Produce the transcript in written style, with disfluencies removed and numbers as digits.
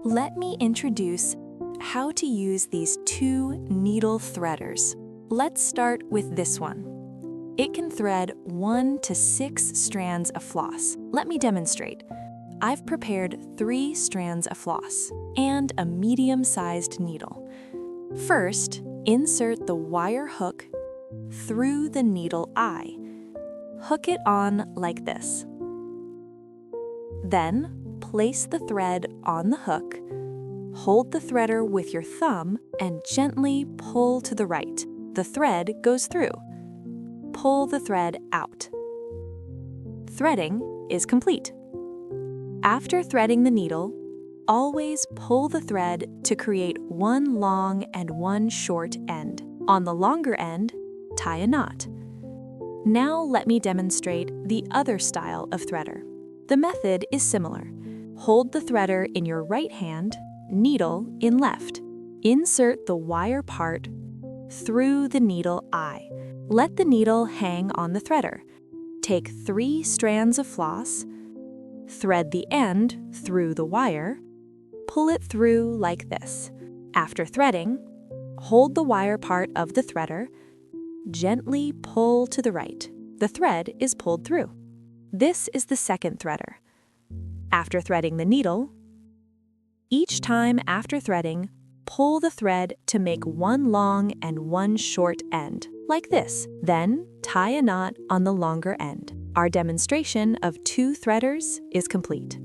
Let me introduce how to use these two needle threaders. Let's start with this one. It can thread 1 to 6 strands of floss. Let me demonstrate. I've prepared 3 strands of floss and a medium-sized needle. First, insert the wire hook through the needle eye. Hook it on like this. Then, place the thread on the hook, hold the threader with your thumb, and gently pull to the right. The thread goes through. Pull the thread out. Threading is complete. After threading the needle, always pull the thread to create one long and one short end. On the longer end, tie a knot. Now let me demonstrate the other style of threader. The method is similar. Hold the threader in your right hand, needle in left. Insert the wire part through the needle eye. Let the needle hang on the threader. Take 3 strands of floss, thread the end through the wire, pull it through like this. After threading, hold the wire part of the threader, gently pull to the right. The thread is pulled through. This is the second threader. After threading the needle, each time after threading, pull the thread to make one long and one short end, like this. Then tie a knot on the longer end. Our demonstration of 2 threaders is complete.